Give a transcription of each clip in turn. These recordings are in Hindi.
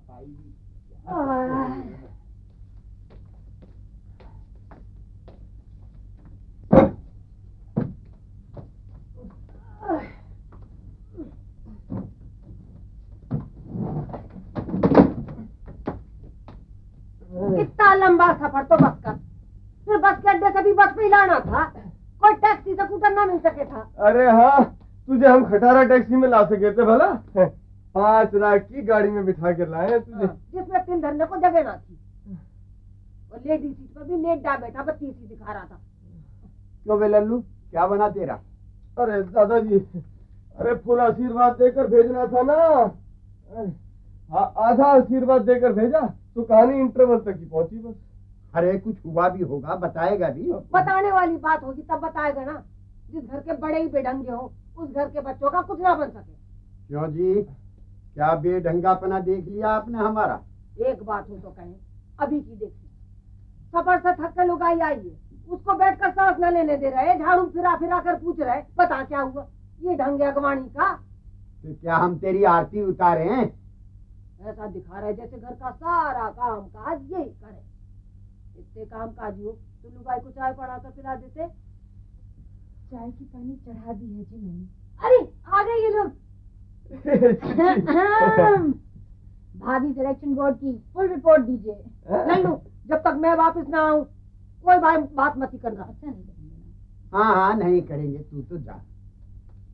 पाई। कितना लंबा सफर तो बस का, फिर बस के अड्डे से भी बस पे ही लाना था, कोई टैक्सी से कूटर ना मिल सके था। अरे हाँ, तुझे हम खटारा टैक्सी में ला सके थे भला। 5 लाख की गाड़ी में बिठा कर लाए हैं तुझे। जिसमें 3 धरने को जगह ना थी, और लेडी सीट पर भी लेट डा बैठा बत्ती सी दिखा रहा था। क्यों बे लल्लू, क्या बना तेरा? अरे दादाजी, अरे फुल आशीर्वाद देकर भेजना था ना। आधा आशीर्वाद देकर भेजा तो कहानी इंटरवल तक ही पहुंची बस। अरे कुछ हुआ भी होगा, बताएगा भी। बताने वाली बात होगी तब बताएगा ना। जिस घर के बड़े ही बेढंगे हो, उस घर के बच्चों का कुछ ना बन सके। क्यों जी, क्या बेढंगापना देख लिया आपने हमारा? एक बात हो तो कहें, अभी की देखी, सफर से थक कर लुगाई आई है, उसको बैठकर सांस न लेने दे रहे, झाड़ू फिरा फिरा कर पूछ रहे बता क्या हुआ। ये ढंग है अगवानी का। तो क्या हम तेरी आरती उतारे हैं? ऐसा दिखा रहे जैसे घर का सारा काम काज यही करे। इतने काम काजी हो तो लुगाई को चाय पड़ा कर पिला देते। चाय की पानी चढ़ा दी है जी मैंने। अरे आ गए ये लोग। भाभी सिलेक्शन बोर्ड की फुल रिपोर्ट दीजिए। लल्लू, जब तक मैं वापस ना आऊँ कोई बात मत ही करना। अच्छा नहीं करेंगे। हाँ हाँ नहीं करेंगे, तू तो जा।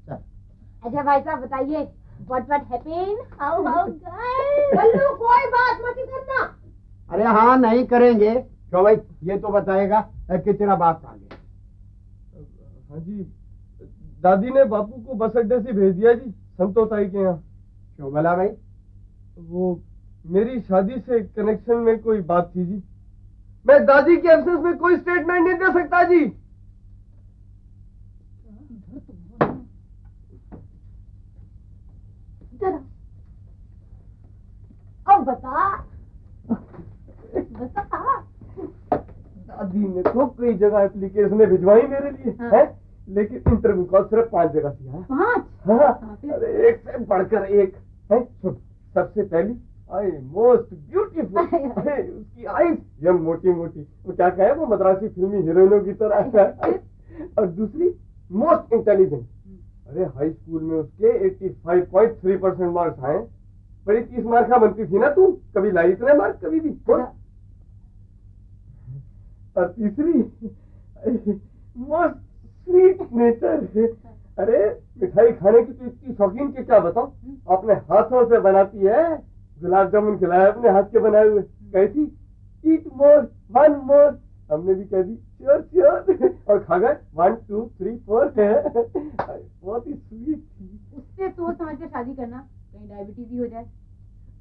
चल। अच्छा भाई साहब बताइए, what happened? How guys? Lallu कोई बात मत ही करना। अरे हाँ नहीं करेंगे। क्यों भाई, ये तो बताएगा कि तेरा बाप आ गया। हाँ जी, दादी ने बापू को बस अड्डे से भेज दिया जी, संतोताई के यहाँ। क्यों बोला भाई? वो मेरी शादी से कनेक्शन में कोई बात थी जी। मैं दादी के एब्सेंस में कोई स्टेटमेंट नहीं दे सकता जी। अब बता। दादी ने तो कई जगह एप्लीकेशन भिजवाई मेरे लिए। हाँ। है, लेकिन इंटरव्यू कॉल सिर्फ 5 जगह थी। हाँ, अरे एक से बढ़कर एक है। सुन, सबसे पहली आई मोस्ट ब्यूटीफुल, उसकी आईज ये मोटी मोटी, वो क्या कहे, वो मद्रासी फिल्मी हीरोइनों की तरह। और दूसरी मोस्ट इंटेलिजेंट। अरे हाई स्कूल में उसके 85.3% मार्क्स आए। बड़ी 30 मार्क का बनती थी ना तू, कभी लाई इतने मार्क कभी भी। और तीसरी मोस्ट स्वीट नेचर। अरे मिठाई खाने की तो इतनी शौकीन के क्या बताओ, अपने हाथों से बनाती है। गुलाब जामुन खिलाया अपने हाथ के बनाए हुए, कैसी ईट मोर 1 मोर। हमने भी कह दी श्योर श्योर, और खा गए 1 2 3 4। बहुत ही स्वीट थी। उससे सोच समझ कर शादी करना, कहीं डायबिटीज ही हो जाए।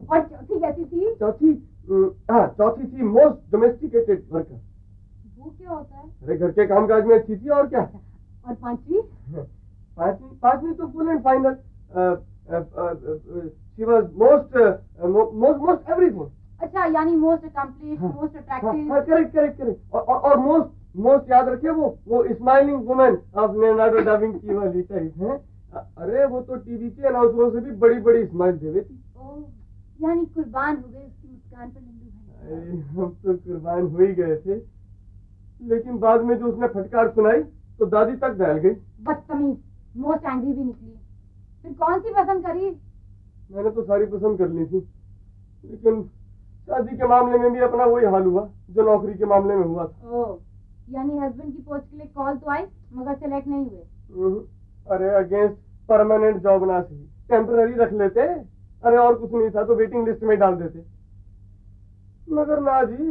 और चौथी कैसी थी? चौथी थी मोस्ट डोमेस्टिकेटेड वर्कर। वो क्या होता है? अरे घर के कामकाज में अच्छी थी और क्या। और पांचवी? पांचवी तो full and final. She was most everything. अच्छा, यानी most accomplished, most attractive. Correct. और मोस्ट याद रखिए, वो smiling women of Leonardo da Vinci वाली टाइप है। अरे वो तो टीवी के अनाउंसरों से भी बड़ी बड़ी स्माइल देवे थी। ओह, यानी कुर्बान हो गए उसकी मुस्कान पर लल्लू भाई। हम तो कुर्बान हो ही गए थे, लेकिन बाद में जो उसने फटकार सुनाई तो दादी तक दहल गई। बदतमीज, मोस्ट एंग्री भी निकली। फिर कौन सी पसंद करी? मैंने तो सारी पसंद कर ली थी, लेकिन शादी के मामले में भी अपना वही हाल हुआ जो नौकरी के मामले में हुआ था। ओह, यानी हस्बैंड की पोस्ट के लिए कॉल तो आई मगर सेलेक्ट नहीं हुए। अरे अगेंस्ट परमानेंट जॉब ना थी, टेम्पररी रख लेते। अरे और कुछ नहीं था तो वेटिंग लिस्ट में डाल देते, मगर ना जी,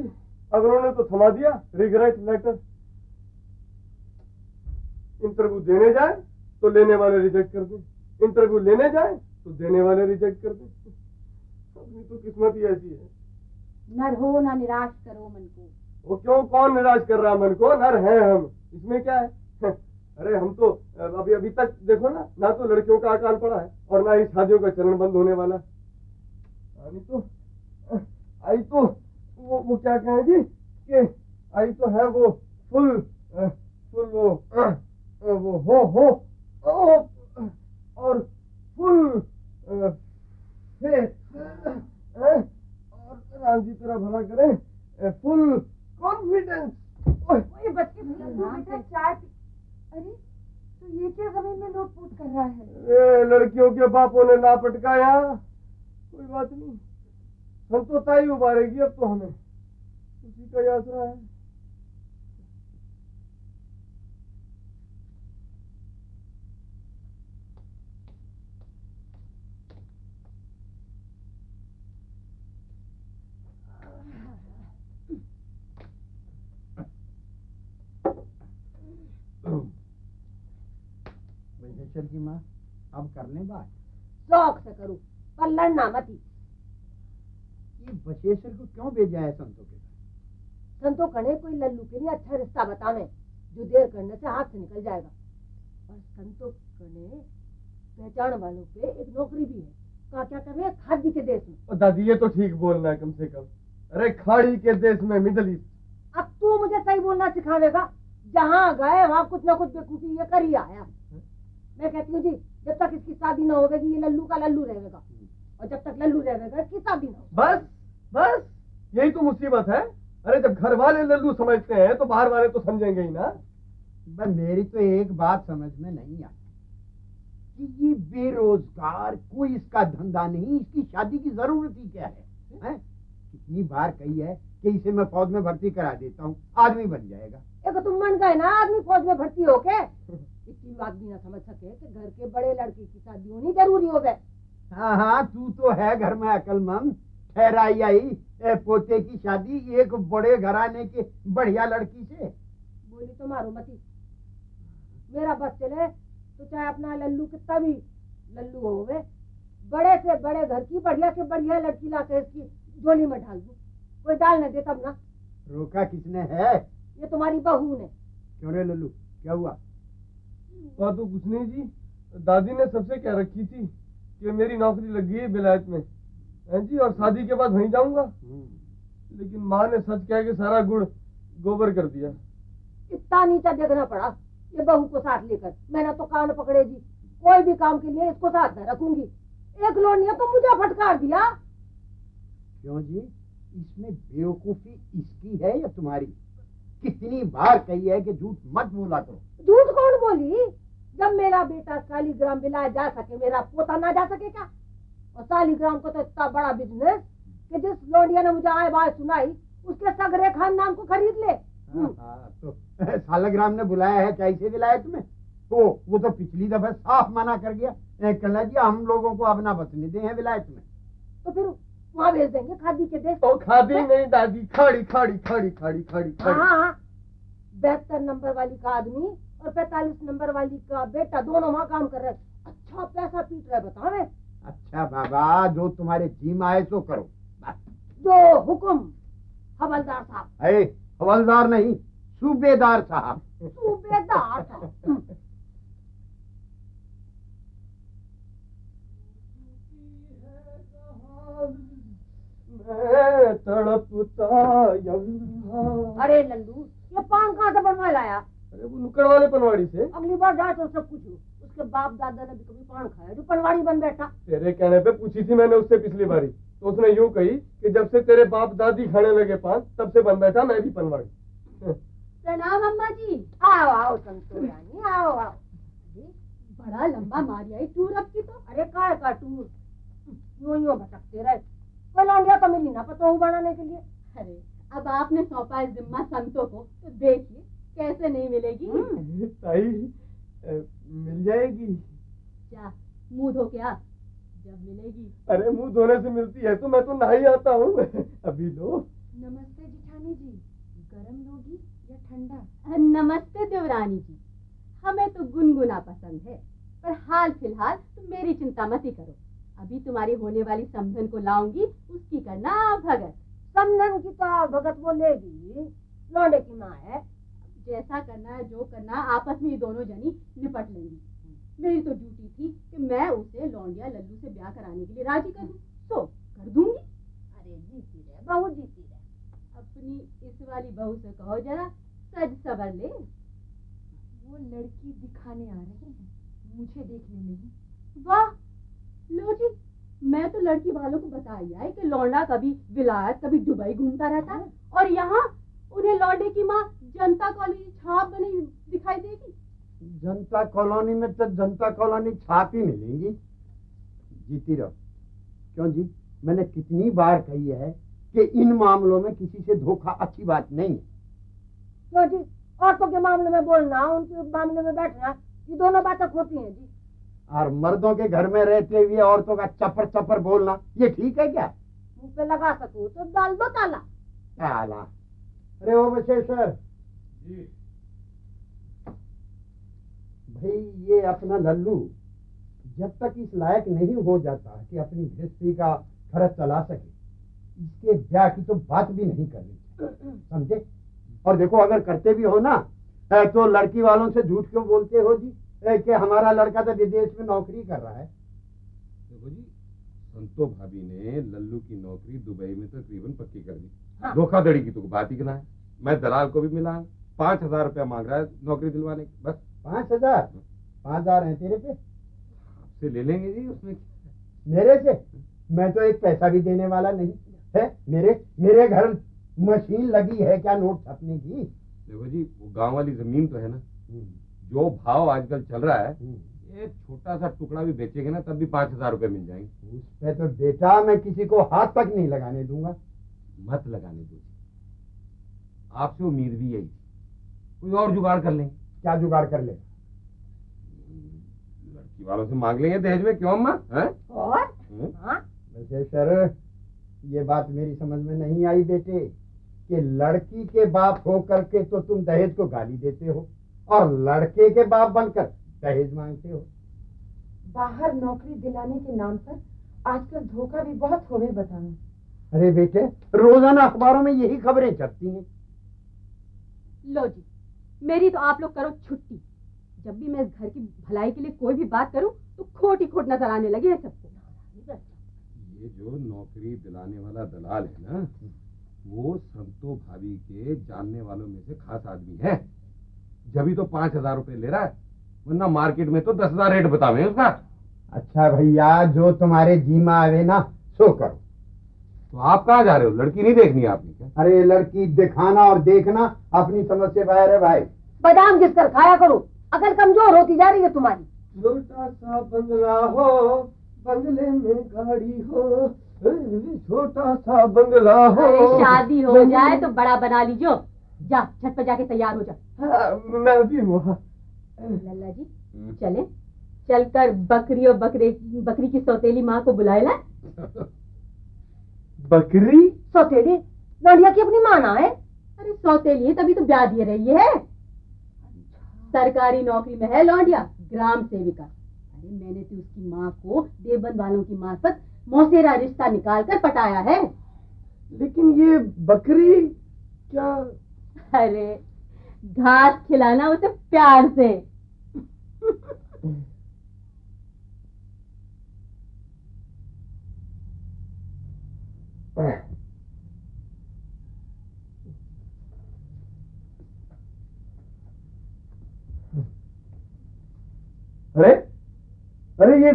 अब उन्होंने तो थमा दिया रिग्रेट लेटर। इंटरव्यू देने जाए तो लेने वाले रिजेक्ट कर दे, इंटरव्यू लेने जाए तो देने वाले रिजेक्ट कर दे। अपनी तो किस्मत ही ऐसी है। नर हो ना निराश करो मन को। वो क्यों, कौन निराश कर रहा मन को, नर हैं हम, इसमें क्या है। अरे हम तो अभी तक देखो ना तो लड़कियों का अकाल पड़ा है और ना ही शादियों का चलन बंद होने वाला। आई तो वो क्या कहें जी कि आई तो है वो फुल वो हो और फुल राम जी तेरा भला करे, फुल कॉन्फिडेंस। ये बच्चे बेटा चाय पी। अरे तो ये क्या जमीन में लोट-पोट कर रहा है? लड़कियों के बापों ने ना पटकाया, कोई बात नहीं, हम तो ताई उबारेगी अब तो हमें, उसी का आसरा है। बशेश्वर की माँ, अब करने बात। शौक से करूं, पर लड़ना मत ही। ये बशेश्वर को क्यों भेजा है संतों के घर? संतों कने कोई लल्लू के लिए अच्छा रिश्ता बतावे जो देर करने से हाथ से निकल जाएगा। और संतों कने पहचान वालों पे एक नौकरी भी है। क्या कर रहे हैं? खादी के देश में। दादी ये तो ठीक बोलना है कम से कम। अरे खाड़ी के देश में, मिडिल ईस्ट। अब तू मुझे सही बोलना सिखावेगा? जहाँ गए वहाँ कुछ ना कुछ बेवकूफी ये कर ही आया। मैं कहती हूँ जी, जब तक इसकी शादी न होगी ये लल्लू का लल्लू रहेगा, और जब तक लल्लू रहेगा इसकी शादी न होगी। बस बस यही तो मुसीबत है। अरे जब घर वाले लल्लू समझते हैं तो बाहर वाले तो समझेंगे ही ना। बस मेरी तो एक बात समझ में नहीं आती कि ये बेरोजगार, कोई इसका धंधा नहीं, इसकी शादी की जरूरत ही क्या है? कितनी बार कही है कि इसे मैं फौज में भर्ती करा देता हूँ, आदमी बन जाएगा। एक तुम मन गए ना आदमी फौज में भर्ती हो के, इतनी बात भी ना समझ सके कि घर के बड़े लड़के की शादी होनी जरूरी हो गए। हाँ हाँ, तू तो है घर में अकलमंद। ठहराई आई पोते की शादी एक बड़े घराने के बढ़िया लड़की से। बोली तो मारो मती, मेरा बस चले तो चाहे अपना लल्लू कितना भी लल्लू हो गए, बड़े से बड़े घर की बढ़िया से बढ़िया लड़की ला के इसकी झोली में डाल दूं। कोई डाल न दे तब ना। रोका किसने है? ये तुम्हारी बहू ने। क्यों रे लल्लू, क्या हुआ? बात तो कुछ नहीं जी, दादी ने सबसे कह रखी थी कि मेरी नौकरी लग गई है विलायत में, हैं जी, और शादी के बाद वहीं जाऊंगा। लेकिन माँ ने सच कह के सारा गुड़ गोबर कर दिया। इतना नीचा देखना पड़ा ये बहू को साथ लेकर। मैंने तो कान पकड़े जी, कोई भी काम के लिए इसको साथ न रखूंगी। एक लोनिया तो मुझे फटकार दिया। क्यों जी, इसमें बेवकूफी इसकी है या तुम्हारी? कितनी बार कही है कि झूठ मत बोला करो। झूठ कौन बोली? जब मेरा बेटा शालिग्राम विलायत जा सके, मेरा पोता ना जा सके क्या? और शालिग्राम को तो इतना बड़ा बिजनेस कि जिस लोडिया ने मुझे आए बात सुनाई उसके सगरे खानदान को खरीद ले। तो शालिग्राम ने बुलाया है क्या इसे विलायत में? तो वो तो पिछली दफा साफ मना कर गया, कहला जी हम लोगों को अब ना बसने दे हैं विलायत में। तो फिर वहाँ भेज देंगे खादी के देश। तो खादी नहीं दादी, खाड़ी खाड़ी खाड़ी खाड़ी खाड़ी। हाँ, 72 नंबर वाली का आदमी और 45 नंबर वाली का बेटा दोनों वहाँ काम कर रहे। अच्छा पैसा पीट रहे बतावे। अच्छा बाबा, जो तुम्हारे जी में आए सो करो। जो हुक्म हवलदार साहब। हवलदार नहीं, सूबेदार साहब। सूबेदार साहब। अरे लल्लू, ये पान कहाँ से बनवा लाया? अरे वो नुक्कड़ वाले पनवाड़ी से। अगली बार जाए तो सब कुछ उसके बाप दादा ने भी कभी पान खाया जो पनवाड़ी बन बैठा। तेरे कहने पे पूछी थी मैंने उससे पिछली बारी, तो उसने यूं कही कि जब से तेरे बाप दादी खाने लगे पान तब से बन बैठा मैं भी पनवाड़ी। प्रणाम अम्मा जी। आओ आओ संतो रानी, आओ आओ। बड़ा लंबा मारी आई टूर अब की तो। अरे काय का टूर, यूं भटकते रहे। कोई लौंडिया तो मिली ना पतोहू बनाने के लिए। अरे अब आपने सौंपा है जिम्मा संतों को, तो देखिए कैसे नहीं मिलेगी। ताई मिल जाएगी। क्या मुंह धो के आ, जब मिलेगी। अरे मुंह धोने से मिलती है तो मैं तो नहा ही आता हूँ। अभी लो। नमस्ते जिठानी जी, गरम लोगी या ठंडा? नमस्ते देवरानी जी, हमें तो गुनगुना पसंद है, पर हाल फिलहाल तुम मेरी चिंता मत ही करो। अभी तुम्हारी होने वाली समधन को लाऊंगी, उसकी करना भगत। समधन की तो भगत वो लेगी, लौंडे की माँ है। जैसा करना है जो करना आपस में ये दोनों जनी निपट लेंगी। मेरी तो ड्यूटी थी कि मैं उसे लौंडिया लल्लू से ब्याह कराने के लिए राजी कर दूं, तो कर दूंगी। अरे जीती रहे बहू, जीती रहे। अपनी इस वाली बहू से कहो जरा सज सवर ले। वो लड़की दिखाने आ रहे हैं, मुझे देखने नहीं। वाह लो जी, मैं तो लड़की वालों को बताया है कि लौंडा कभी विलायत कभी दुबई घूमता रहता है, और यहाँ उन्हें लौंडे की माँ जनता कॉलोनी छाप बनी दिखाई देगी। जनता कॉलोनी में तो जनता कॉलोनी छाप ही मिलेंगी। जीती रहो। क्यों जी, मैंने कितनी बार कही है कि इन मामलों में किसी से धोखा अच्छी बात नहीं है। क्यों जी, औरतों के मामले में बोलना, उनके मामले में बैठना, ये दोनों बातें होती हैं जी। और मर्दों के घर में रहते हुए औरतों का चपर चपर बोलना, ये ठीक है क्या? मुंह पे लगा सकूं तो डाल दो ताला। ताला? अरे ओ विशेश्वर जी। भाई, ये अपना लल्लू जब तक इस लायक नहीं हो जाता कि अपनी गृहस्थी का खर्च चला सके, इसके ब्याह की तो बात भी नहीं करनी, समझे? और देखो, अगर करते भी हो ना तो लड़की वालों से झूठ क्यों बोलते हो जी कि हमारा लड़का तो विदेश में नौकरी कर रहा है? देखो जी, संतो भाभी ने लल्लू की नौकरी दुबई में तकरीबन पक्की कर दी। हाँ। धोखाधड़ी की तो बात ही क्या है। मैं दलाल को भी मिला है, 5,000 रुपया मांग रहा है नौकरी दिलवाने की। बस 5,000? 5,000 है तेरे पे? आपसे ले लेंगे जी, उसमें मेरे से? मैं तो एक पैसा भी देने वाला नहीं है। मेरे घर मशीन लगी है क्या नोट छपने की? देखो जी, वो गांव वाली जमीन तो है ना, जो भाव आजकल चल रहा है, एक छोटा सा टुकड़ा भी बेचेंगे ना तब भी 5,000 रुपए मिल जाएंगे। उस पे तो बेटा मैं किसी को हाथ तक नहीं लगाने दूंगा। मत लगाने दो, आपसे उम्मीद भी यही थी। कोई और जुगाड़ कर लेंगे। क्या जुगाड़ कर ले? लड़की वालों से मांग लेंगे दहेज में। क्यों अम्मा? और हाँ, वैसे सर, ये बात मेरी समझ में नहीं आई बेटे कि लड़की के बाप हो करके तो तुम दहेज को गाली देते हो और लड़के के बाप बनकर दहेज मांगते हो। बाहर नौकरी दिलाने के नाम पर आजकल धोखा भी बहुत हो गए बताओ। अरे बेटे, रोजाना अखबारों में यही खबरें छपती हैं। लो जी, मेरी तो आप लोग करो छुट्टी। जब भी मैं इस घर की भलाई के लिए कोई भी बात करूं तो खोट ही खोट नजर आने लगी है सबको। ये जो नौकरी दिलाने वाला दलाल है ना, वो संतो भाभी के जानने वालों में से खास आदमी है। जब तो 5,000 रुपए ले रहा है, वरना मार्केट में तो 10,000 रेट बतावे उसका। अच्छा भैया, जो तुम्हारे जी में आवे ना सो करो। तो आप कहाँ जा रहे हो? लड़की नहीं देखनी आपने क्या? अरे लड़की दिखाना और देखना अपनी समझ से बाहर है भाई। बादाम घिसकर खाया करो, अकल कमजोर होती जा रही है तुम्हारी। छोटा सा बंगला हो, बंगले में गाड़ी हो, छोटा सा बंगला हो। अरे शादी हो जाए तो बड़ा बना लीजिए। जा, छत पर जाके तैयार हो जा। हाँ, मैं भी हुआ। लल्ला जी, चले चलकर बकरी और बकरी की सौतेली माँ को बुलाए ला। बकरी? सौतेली लौंडिया की अपनी माँ ना है? अरे सौतेली है तभी तो ब्याह दिए रही है। सरकारी नौकरी में है लौंडिया, ग्राम सेविका। अरे मैंने तो उसकी माँ को देवबंद वालों की मार्फत मौसेरा रिश्ता निकाल कर पटाया है। लेकिन ये बकरी क्या? अरे घास खिलाना उसे प्यार से। अरे अरे ये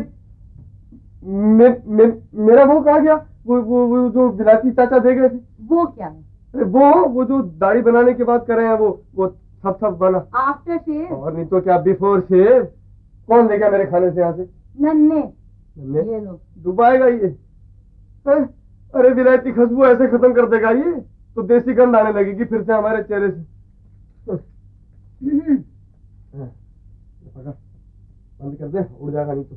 मेरा वो कहाँ गया? वो जो बिलाती चाचा देख रहे थे। वो क्या है? अरे वो जो दाढ़ी बनाने के बाद कर रहे हैं, वो सब बना। After shave. और नहीं तो क्या बिफोर शेव। कौन ले गया मेरे खाने से यहाँ से? नन्हे। नन्हे? ये लो। डुबाएगा ये। अरे विलायती खुशबू ऐसे खत्म कर देगा ये तो देसी गंध आने लगेगी फिर से हमारे चेहरे से। बंद कर दे, उड़ जाएगा नहीं तो।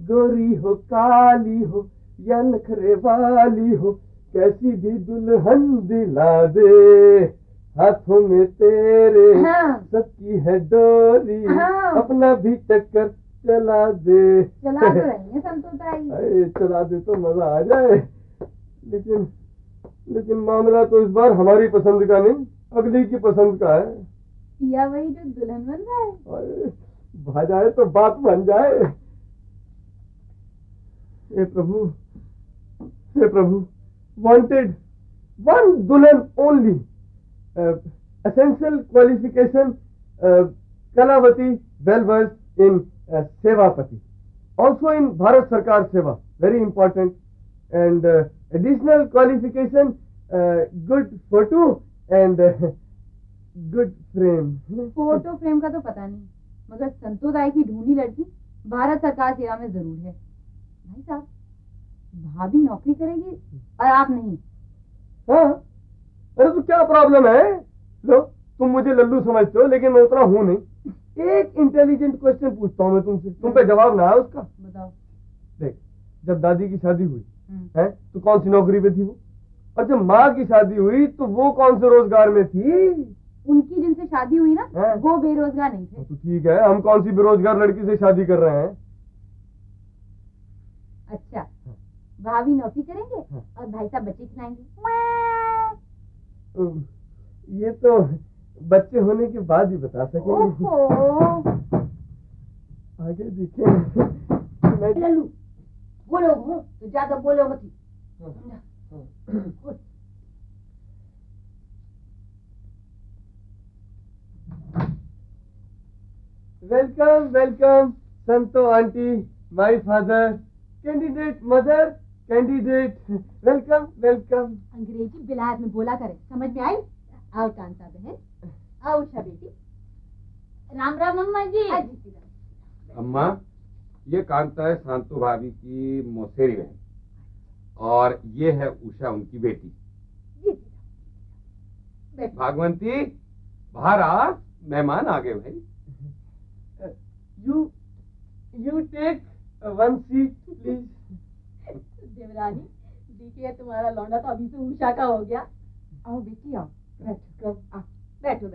गोरी हो काली हो या नखरे वाली हो, कैसी भी दुल्हन दिला दे, हाथों में तेरे सबकी है डोरी, अपना भी चक्कर चला दे। चला तो रही है संतोताई। अरे चला दे तो मजा आ जाए। लेकिन मामला तो इस बार हमारी पसंद का नहीं, अगली की पसंद का है। पिया वही जो दुल्हन बन रहा है। अरे भा जाए तो बात बन जाए। हे प्रभु, वांटेड वन दुल्हन only, essential qualification, Kalavati, well versed in सेवापति। also in Bharat Sarkar Seva, very important, and additional qualification, good photo and good frame. Photo frame का तो पता नहीं, मगर संतोदाई की ढूंढी लड़की भारत सरकार सेवा में जरूर है। भाई साहब, भाभी नौकरी करेगी और आप नहीं। हाँ, अरे तो क्या प्रॉब्लम है? लो, तुम मुझे लल्लू समझते हो, लेकिन मैं उतना हूं नहीं। एक इंटेलिजेंट क्वेश्चन पूछता हूँ मैं तुमसे, तुम पे जवाब ना है उसका। बताओ। देख, जब दादी की शादी हुई है तो कौन सी नौकरी पे थी वो? और जब माँ की शादी हुई तो वो कौन से रोजगार में थी? उनकी जिनसे शादी हुई ना, वो बेरोजगार नहीं थे। तो ठीक है, हम कौन सी बेरोजगार लड़की से शादी कर रहे हैं? अच्छा, भाभी नौकरी करेंगे और भाई साहब बच्चे खिलाएंगे। ये तो बच्चे होने के बाद ही बता सकेंगे। आगे देखें। लल्लू, बोलो तो ज्यादा बोलो मत। वेलकम वेलकम संतो aunty, my father, candidate mother, candidate, welcome welcome. अंग्रेजी बिलायत में बोला करे, समझ में आई? आओ कांता बहन, आओ उषा बेटी। राम राम अम्मा जी। अम्मा, ये कांता है शांतो भाभी की मौसेरी बहन, और ये है उषा उनकी बेटी। भागवंती, बाहर आ, मेहमान आ गए भाई। You take one seat please. देवरानी, देखिए तुम्हारा लौंडा तो अभी से उषा का हो गया। आओ बेटी, आओ, बैठो। बैठो।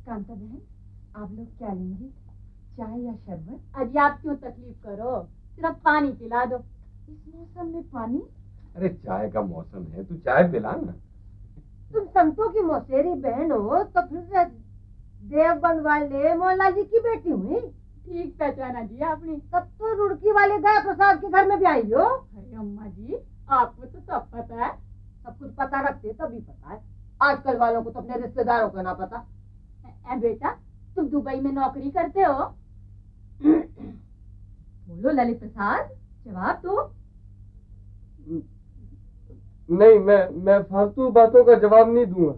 कांता बहन, आप लोग क्या लेंगे, चाय या शरबत? अजी आप क्यों तकलीफ करो, सिर्फ पानी पिला दो। इस मौसम में पानी? अरे चाय का मौसम है, तू चाय पिला ना। तुम संतों की मौसेरी बहन हो तो फिर देवबंद वाले मोहल्ला जी की बेटी हुई। ठीक पहचाना जी आपने। तब तो रुड़की वाले गाय प्रसाद के घर में भी आई हो। अरे अम्मा जी, आपको तो सब पता है। सब कुछ पता रखते तभी पता है, आजकल वालों को तो अपने रिश्तेदारों का ना पता। बेटा, तुम दुबई में नौकरी करते हो? बोलो ललित प्रसाद, जवाब दो। नहीं, मैं फालतू बातों का जवाब नहीं दूंगा।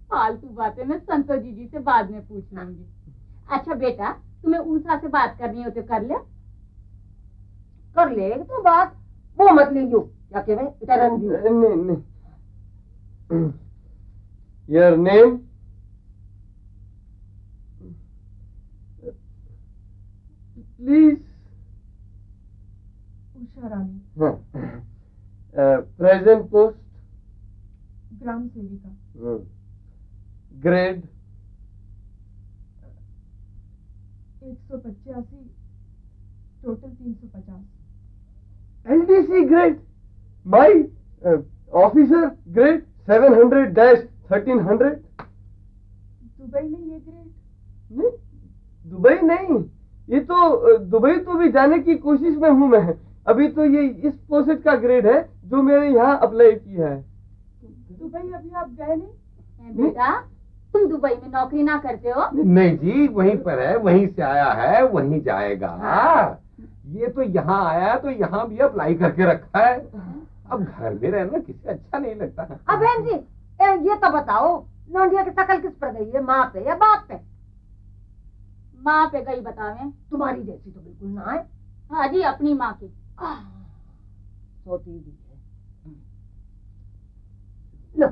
फालतू बातें मैं संतो जी से बाद में पूछ लूंगी। अच्छा बेटा, तुम्हें उषा से बात करनी हो तो कर ले। कर ले तो बात, वो मत लीजियो क्या के भाई नहीं। Your name? Please. Usha Rani. Present post? ग्राम सेविका। Grade? 185, total 350। LDC grade? My officer grade 700-1300? Dubai में ये ग्रेड? नहीं, दुबई नहीं, ये तो दुबई तो भी जाने की कोशिश में हूँ मैं। अभी तो ये इस पोस्ट का ग्रेड है जो मैंने यहाँ अप्लाई किया है। दुबई अभी आप गए नहीं? बेटा, तुम दुबई में नौकरी ना करते हो? नहीं जी, वहीं पर है, वहीं से आया है, वहीं जाएगा। ये तो यहाँ आया है तो यहाँ भी अप्लाई करके रखा है। अब घर में रहना किसी अच्छा नहीं लगता। अब बहन जी, ये तो बताओ, लौंडिया की शकल किस पर गई है, माँ पे या बाप पे? माँ पे गई बतावे। तुम्हारी जैसी तो बिल्कुल ना है। हाँ जी, अपनी माँ की। सोती भी है। लो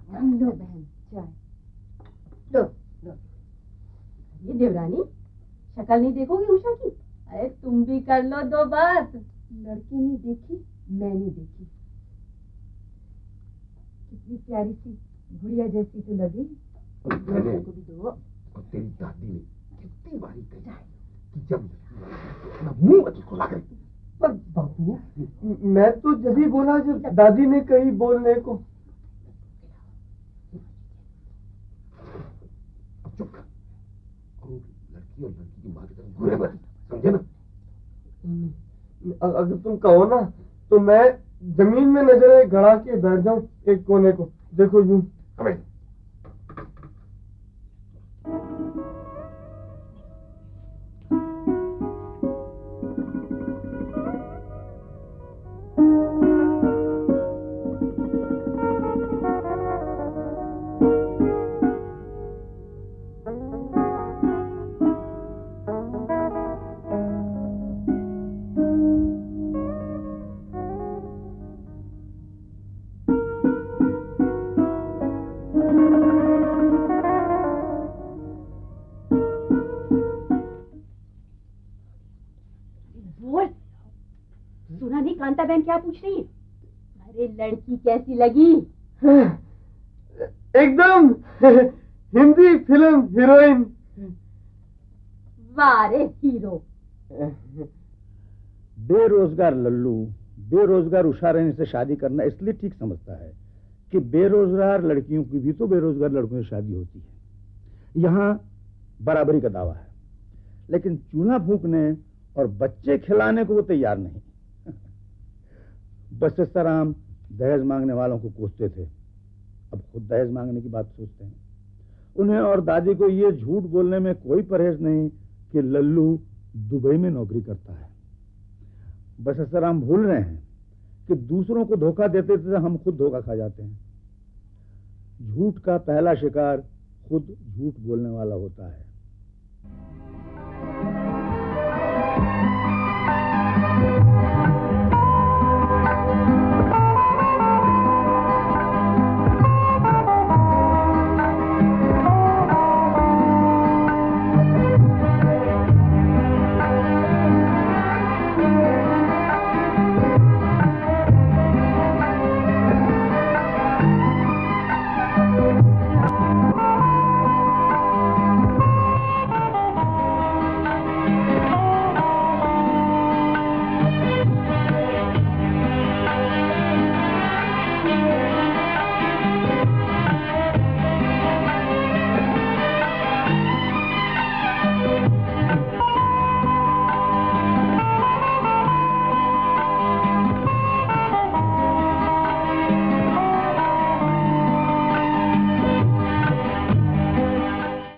बहन चाय। लो। ये देवरानी, शक्ल नहीं देखोगी उषा की? अरे तुम भी कर लो दो बात। लड़की ने देखी, मैंने देखी, कितनी प्यारी सी गुड़िया जैसी तो लगी। को भी दो। और तेरी दादी ने कितनी बारी कहा कि जब अपना मुंह मत खुला कर। पर बाबू, मैं तो जब भी बोला जब दादी ने कही बोलने को। अब चुप कर, और लड़की और लड़की की माँ की तरफ घूरे मत, समझे ना? अगर तुम कहो ना तो मैं जमीन में नजरें गड़ा के बैठ जाऊं एक कोने को। देखो यूं। हमें सुना नहीं कांता बहन क्या पूछ रही है? अरे लड़की कैसी लगी? एकदम हिंदी फिल्म हीरोइन। वाह रे हीरो। बेरोजगार लल्लू बेरोजगार उषा रानी से शादी करना इसलिए ठीक समझता है कि बेरोजगार लड़कियों की भी तो बेरोजगार लड़कों से शादी होती है। यहाँ बराबरी का दावा है, लेकिन चूल्हा फूंकने और बच्चे खिलाने को वो तैयार नहीं। बसराम दहेज मांगने वालों को कोसते थे, अब खुद दहेज मांगने की बात सोचते हैं। उन्हें और दादी को ये झूठ बोलने में कोई परहेज नहीं कि लल्लू दुबई में नौकरी करता है। बसराम भूल रहे हैं कि दूसरों को धोखा देते थे हम खुद धोखा खा जाते हैं। झूठ का पहला शिकार खुद झूठ बोलने वाला होता है।